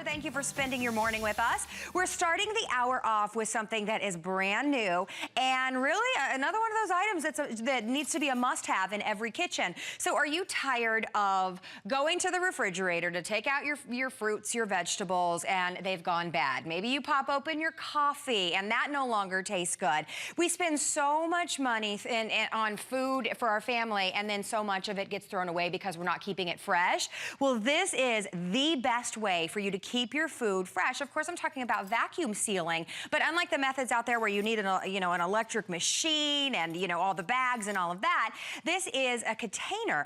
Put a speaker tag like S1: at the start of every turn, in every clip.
S1: Thank you for spending your morning with us. We're starting the hour off with something that is brand new and really another one of those items that needs to be a must-have in every kitchen. So are you tired of going to the refrigerator to take out your fruits, your vegetables, and they've gone bad? Maybe you pop open your coffee and that no longer tastes good. We spend so much money on food for our family, and then so much of it gets thrown away because we're not keeping it fresh. Well, this is the best way for you to keep your food fresh. Of course, I'm talking about vacuum sealing, but unlike the methods out there where you need an electric machine and all the bags and all of that, this is a container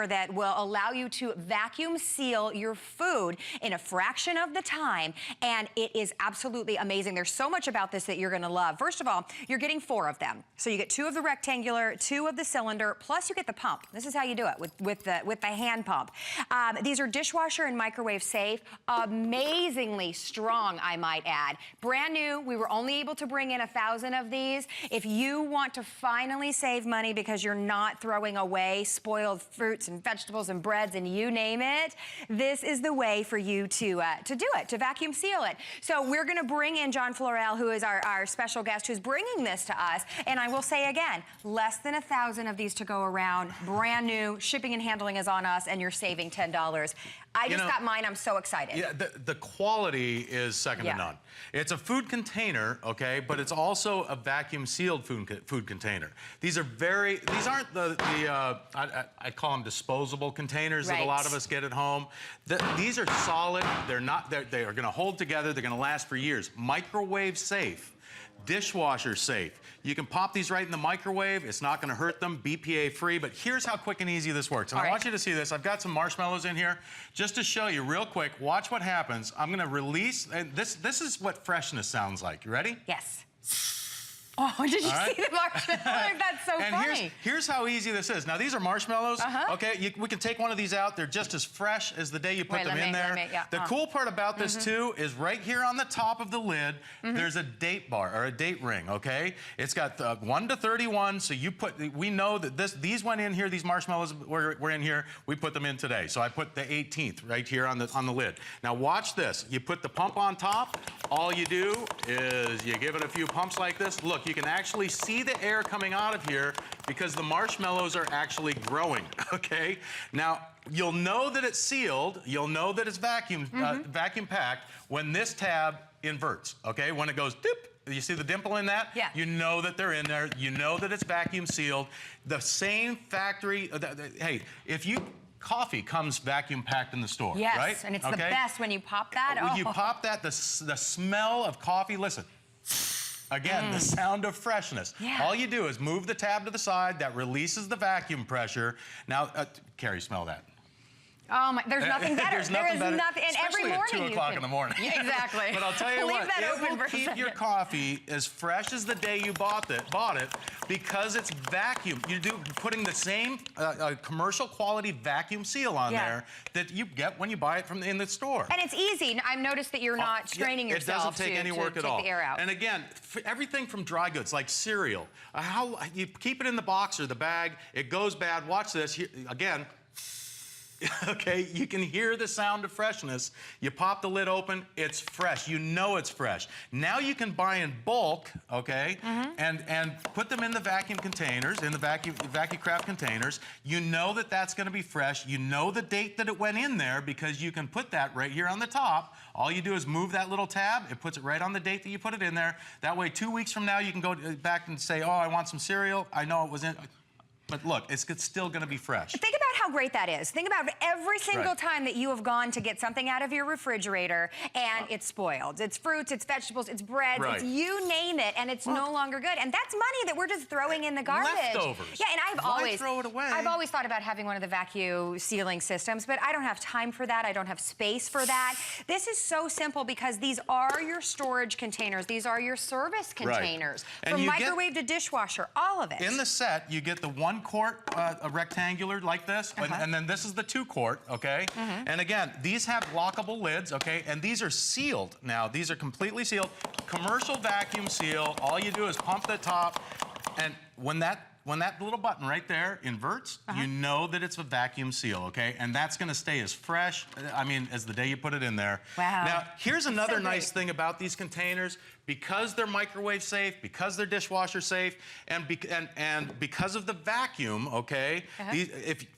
S1: that will allow you to vacuum seal your food in a fraction of the time, and it is absolutely amazing. There's so much about this that you're gonna love. First of all, you're getting 4 of them. So you get 2 of the rectangular, 2 of the cylinder, plus you get the pump. This is how you do it with the hand pump. These are dishwasher and microwave safe, amazingly strong, I might add. Brand new, we were only able to bring in 1,000 of these. If you want to finally save money because you're not throwing away spoiled fruits and vegetables and breads and you name it, this is the way for you to do it, to vacuum seal it. So we're gonna bring in John Florell, who is our special guest who's bringing this to us. And I will say again, less than 1,000 of these to go around, brand new, shipping and handling is on us, and you're saving $10. I just got mine, I'm so excited. Yeah,
S2: the quality is second to none. It's a food container, okay, but it's also a vacuum sealed food container. These aren't I call them disposable containers that a lot of us get at home. These are solid, they are gonna hold together, they're gonna last for years. Microwave safe. Dishwasher safe. You can pop these right in the microwave. It's not gonna hurt them, BPA free, but here's how quick and easy this works. And I want you to see this. I've got some marshmallows in here. Just to show you real quick, watch what happens. I'm gonna release, and this is what freshness sounds like. You ready?
S1: Yes. Oh, did you see the marshmallow? That's so funny.
S2: And here's how easy this is. Now, these are marshmallows. Okay, we can take one of these out. They're just as fresh as the day you put them in there. The cool part about this, too, is right here on the top of the lid, there's a date bar, or a date ring, okay? It's got 1 to 31, so we know that these went in here, these marshmallows were in here, we put them in today. So I put the 18th right here on the lid. Now, watch this. You put the pump on top. All you do is you give it a few pumps like this. Look, you can actually see the air coming out of here because the marshmallows are actually growing, okay? Now, you'll know that it's sealed, you'll know that it's vacuum packed when this tab inverts, okay? When it goes dip, you see the dimple in that?
S1: Yeah.
S2: You know that they're in there, you know that it's vacuum sealed. The same factory, hey, coffee comes vacuum packed in the store, right?
S1: Yes, and it's the best when you pop that.
S2: When you pop that, the smell of coffee, listen. Again, the sound of freshness. All you do is move the tab to the side, that releases the vacuum pressure. Now, Carrie, smell that.
S1: Oh my, there's nothing better.
S2: There's nothing better.
S1: And every morning
S2: at 2 o'clock in the morning.
S1: Exactly.
S2: But I'll tell you what, it will keep your coffee as fresh as the day you bought it because it's vacuum. You're putting the same commercial quality vacuum seal on there that you get when you buy it in the store.
S1: And it's easy. I've noticed that you're not straining yourself.
S2: It doesn't take any work at all.
S1: The air out.
S2: And again, everything from dry goods like cereal, how you keep it in the box or the bag, it goes bad. Watch this. Here, again. Okay, you can hear the sound of freshness. You pop the lid open, it's fresh. You know it's fresh. Now you can buy in bulk, okay, and put them in the vacuum containers, in the Vacucraft containers. You know that that's gonna be fresh. You know the date that it went in there because you can put that right here on the top. All you do is move that little tab. It puts it right on the date that you put it in there. That way, 2 weeks from now, you can go back and say, oh, I want some cereal. I know it was in. But look, it's still gonna be fresh.
S1: Think about how great that is. Think about every single time that you have gone to get something out of your refrigerator and it's spoiled. It's fruits, it's vegetables, it's breads, it's you name it, and it's no longer good. And that's money that we're just throwing in the garbage.
S2: Leftovers.
S1: Yeah, and
S2: Why throw it away?
S1: I've always thought about having one of the vacuum sealing systems, but I don't have time for that. I don't have space for that. This is so simple because these are your storage containers. These are your service containers. From microwave to dishwasher, all of it.
S2: In the set, you get the 1 quart, a rectangular like this, and then this is the 2 quart, okay? And again, these have lockable lids, okay? And these are sealed now. These are completely sealed. Commercial vacuum seal. All you do is pump the top, and when that little button right there inverts, you know that it's a vacuum seal, okay? And that's gonna stay as fresh, I mean, as the day you put it in there.
S1: Wow.
S2: Now, here's another nice thing about these containers. Because they're microwave safe, because they're dishwasher safe, and because of the vacuum, okay?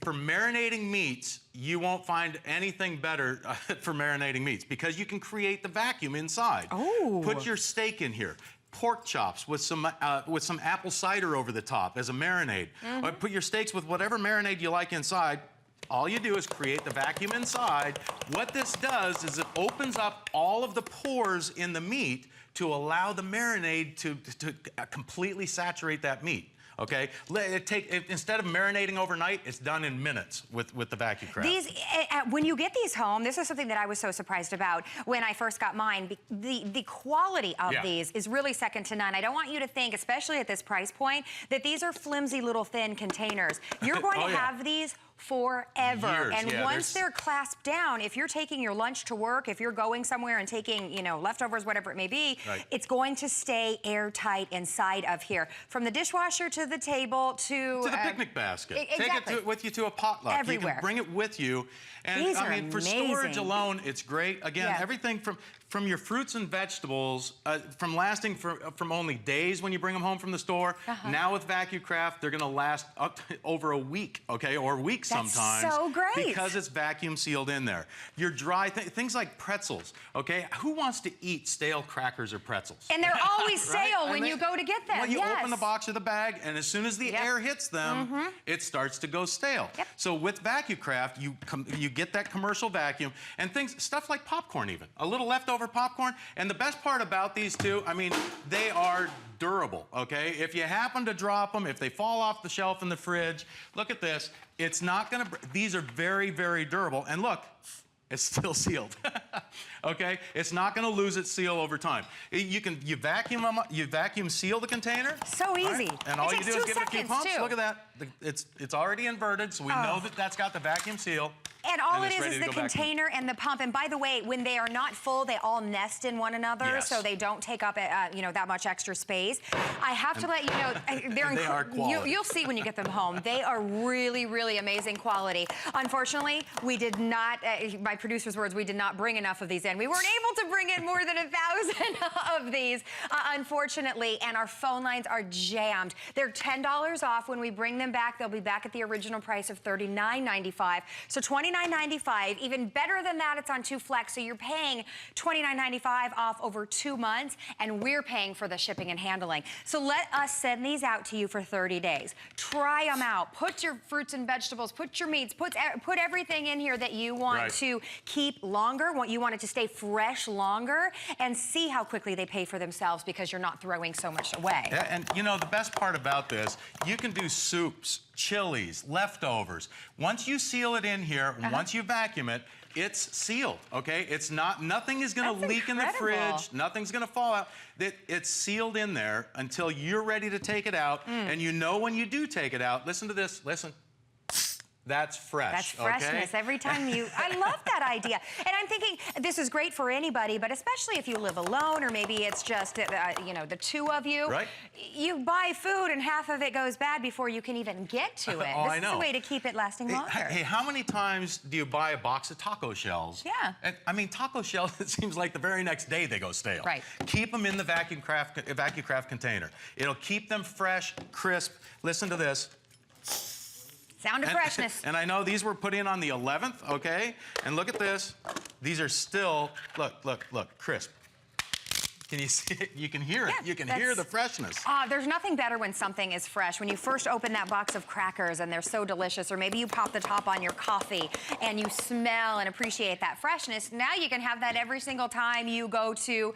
S2: For marinating meats, you won't find anything better for marinating meats because you can create the vacuum inside.
S1: Oh.
S2: Put your steak in here. Pork chops with some apple cider over the top as a marinade. Put your steaks with whatever marinade you like inside. All you do is create the vacuum inside. What this does is it opens up all of the pores in the meat to allow the marinade to completely saturate that meat. Okay, instead of marinating overnight, it's done in minutes with the Vacucraft.
S1: These, when you get these home, this is something that I was so surprised about when I first got mine. The quality of these is really second to none. I don't want you to think, especially at this price point, that these are flimsy little thin containers. You're going to have these forever.
S2: Years,
S1: and once they're clasped down, if you're taking your lunch to work, if you're going somewhere and taking, you know, leftovers, whatever it may be, it's going to stay airtight inside of here. From the dishwasher to the table to
S2: the picnic basket.
S1: Exactly.
S2: Take it with you to a potluck.
S1: Everywhere.
S2: You can bring it with you. And
S1: These
S2: I mean, for storage
S1: amazing.
S2: alone, it's great. Again, everything from your fruits and vegetables, from lasting from only days when you bring them home from the store. Now with Vacucraft, they're gonna last up to over a week, okay, or weeks sometimes.
S1: That's so great.
S2: Because it's vacuum sealed in there. Your dry things like pretzels, okay? Who wants to eat stale crackers or pretzels?
S1: And they're always stale when you go to get them.
S2: Well, you open the box or the bag, and as soon as the air hits them, it starts to go stale. So with Vacucraft, you get that commercial vacuum, and stuff like popcorn even. A little leftover popcorn. And the best part about these two, I mean, they are durable, okay? If you happen to drop them, if they fall off the shelf in the fridge, look at this. It's not gonna, these are very, very durable. And look, it's still sealed, okay? It's not gonna lose its seal over time. You vacuum seal the container.
S1: So easy.
S2: Right? And all you do is give it a few pumps. Look at that. It's already inverted, so we know that that's got the vacuum seal.
S1: And all it is the container and the pump. And by the way, when they are not full, they all nest in one another, so they don't take up you know, that much extra space. I have to let you know,
S2: they are quality.
S1: You'll see when you get them home. They are really, really amazing quality. Unfortunately, we did not, my producer's words, we did not bring enough of these in. We weren't able to bring in more than 1,000 of these, unfortunately, and our phone lines are jammed. They're $10 off. When we bring them back, they'll be back at the original price of $39.95. So $29.95. Even better than that, it's on 2 flex, so you're paying $29.95 off over 2 months, and we're paying for the shipping and handling. So let us send these out to you for 30 days. Try them out. Put your fruits and vegetables, put your meats, put everything in here that you want to keep longer, you want it to stay fresh longer, and see how quickly they pay for themselves because you're not throwing so much away.
S2: Yeah, and you know, the best part about this, you can do soups, chilies, leftovers. Once you seal it in here, once you vacuum it, it's sealed, okay? It's nothing is gonna leak in the fridge, nothing's gonna fall out. It's sealed in there until you're ready to take it out, and you know when you do take it out, listen to this, listen. That's fresh.
S1: That's freshness every time you, I love that idea. And I'm thinking this is great for anybody, but especially if you live alone or maybe it's just, you know, the two of you.
S2: Right.
S1: You buy food and half of it goes bad before you can even get to it.
S2: Oh,
S1: this is a way to keep it lasting longer.
S2: Hey, how many times do you buy a box of taco shells?
S1: Yeah.
S2: And, I mean, taco shells, it seems like the very next day they go stale.
S1: Right.
S2: Keep them in the Vacucraft container. It'll keep them fresh, crisp. Listen to this.
S1: Sound of freshness.
S2: And I know these were put in on the 11th, okay? And look at this. These are still, look, crisp. Can you see it? You can hear it. You can hear the freshness.
S1: There's nothing better when something is fresh. When you first open that box of crackers and they're so delicious, or maybe you pop the top on your coffee and you smell and appreciate that freshness. Now you can have that every single time you go to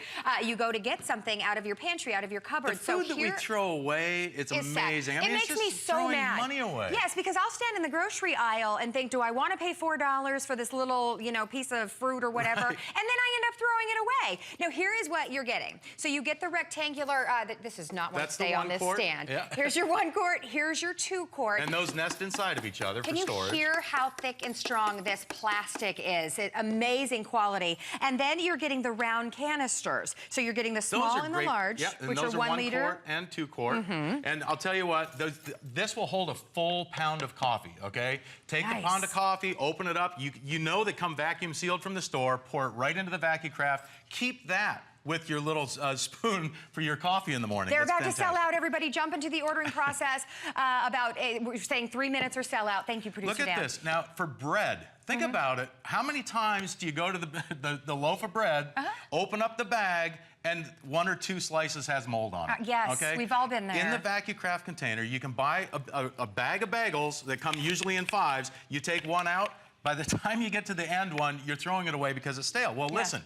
S1: get something out of your pantry, out of your cupboard.
S2: The food that we throw away, it's amazing. I mean,
S1: it makes me so mad.
S2: Money away.
S1: Yes, because I'll stand in the grocery aisle and think, do I want to pay $4 for this little, you know, piece of fruit or whatever? And then I end up throwing it away. Now, here is what you're getting. So you get the rectangular, this is not what to stay on this stand.
S2: Yeah.
S1: Here's your 1 quart, here's your 2 quart.
S2: And those nest inside of each other for storage.
S1: Can you hear how thick and strong this plastic is? Amazing quality. And then you're getting the round canisters. So you're getting the small and the large, which are 1 liter.
S2: 1 quart and 2 quart. And I'll tell you what, this will hold a full pound of coffee, okay? Take the pound of coffee, open it up. You know they come vacuum sealed from the store, pour it right into the Vacucraft. Keep that with your little spoon for your coffee in the morning.
S1: They're about to sell out, everybody. Jump into the ordering process. We're saying 3 minutes or sell out. Thank you, producer Dan.
S2: Look at this. Now, for bread, think about it. How many times do you go to the loaf of bread, open up the bag, and 1 or 2 slices has mold on it?
S1: Yes, we've all been there.
S2: In the Vacucraft container, you can buy a bag of bagels that come usually in 5s. You take one out. By the time you get to the end one, you're throwing it away because it's stale. Well, listen.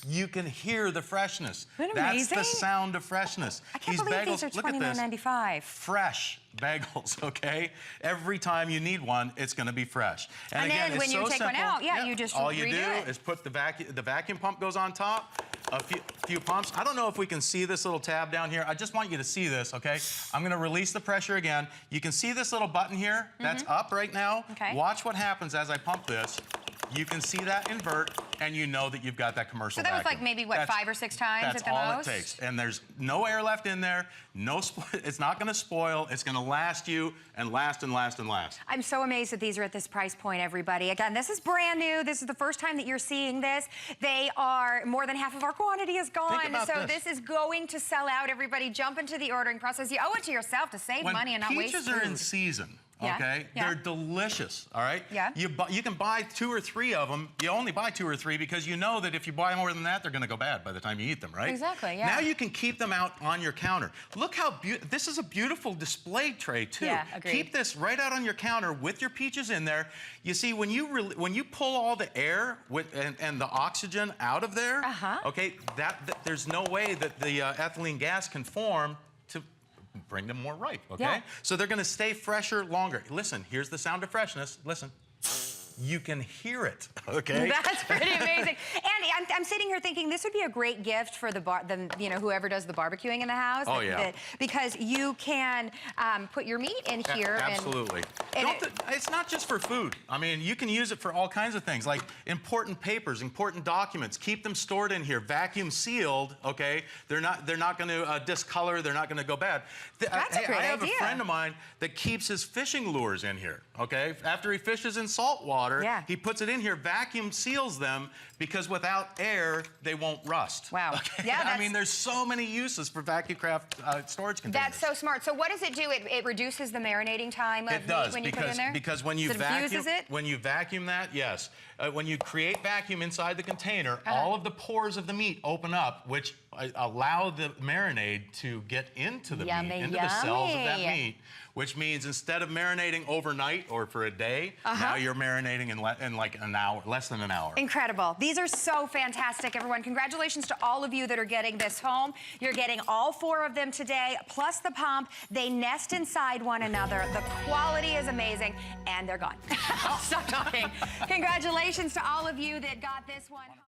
S2: You can hear the freshness.
S1: Isn't that amazing?
S2: That's the sound of freshness.
S1: I can't believe these are $29.95.
S2: Fresh bagels, okay? Every time you need one, it's going to be fresh.
S1: And again, then when you take one out, you just
S2: all you do is put the vacuum pump goes on top, a few pumps. I don't know if we can see this little tab down here. I just want you to see this, okay? I'm going to release the pressure again. You can see this little button here that's up right now.
S1: Okay.
S2: Watch what happens as I pump this. You can see that invert, and you know that you've got that commercial vacuum.
S1: So that was like maybe, what, 5 or 6 times at the most?
S2: That's all it takes. And there's no air left in there. It's not going to spoil. It's going to last you and last and last and last.
S1: I'm so amazed that these are at this price point, everybody. Again, this is brand new. This is the first time that you're seeing this. They are, more than half of our quantity is gone. So this is going to sell out, everybody. Jump into the ordering process. You owe it to yourself to save money and not waste food.
S2: Peaches are in season. Okay, they're delicious. All right.
S1: Yeah.
S2: You can buy 2 or 3 of them. You only buy 2 or 3 because you know that if you buy more than that, they're going to go bad by the time you eat them, right?
S1: Exactly. Yeah.
S2: Now you can keep them out on your counter. Look how beautiful. This is a beautiful display tray too.
S1: Yeah, agreed.
S2: Keep this right out on your counter with your peaches in there. You see, when you pull all the air and the oxygen out of there, okay, there's no way that the ethylene gas can form to bring them more ripe, okay?
S1: Yeah.
S2: So they're going to stay fresher longer. Listen, here's the sound of freshness. Listen. You can hear it, okay?
S1: That's pretty amazing. Andy, I'm sitting here thinking this would be a great gift for whoever does the barbecuing in the house.
S2: Oh, yeah.
S1: Because you can put your meat in here.
S2: Absolutely. It's not just for food. I mean, you can use it for all kinds of things, like important papers, important documents. Keep them stored in here, vacuum sealed, okay? They're not going to discolor. They're not going to go bad.
S1: That's a great idea.
S2: I have a friend of mine that keeps his fishing lures in here, okay? After he fishes in salt water, he puts it in here, vacuum seals them, because without air, they won't rust.
S1: Wow.
S2: Okay? Yeah, I mean, there's so many uses for Vacucraft storage containers.
S1: That's so smart. So what does it do? It reduces the marinating time of meat when you put it in there?
S2: Because when you vacuum that, yes. When you create vacuum inside the container, all of the pores of the meat open up, which allow the marinade to get into the meat, into the cells of that meat, which means instead of marinating overnight or for a day, now you're marinating in like an hour, less than an hour.
S1: Incredible. These are so fantastic, everyone. Congratulations to all of you that are getting this home. You're getting all 4 of them today, plus the pump. They nest inside one another. The quality is amazing, and they're gone. Stop talking. Congratulations to all of you that got this one.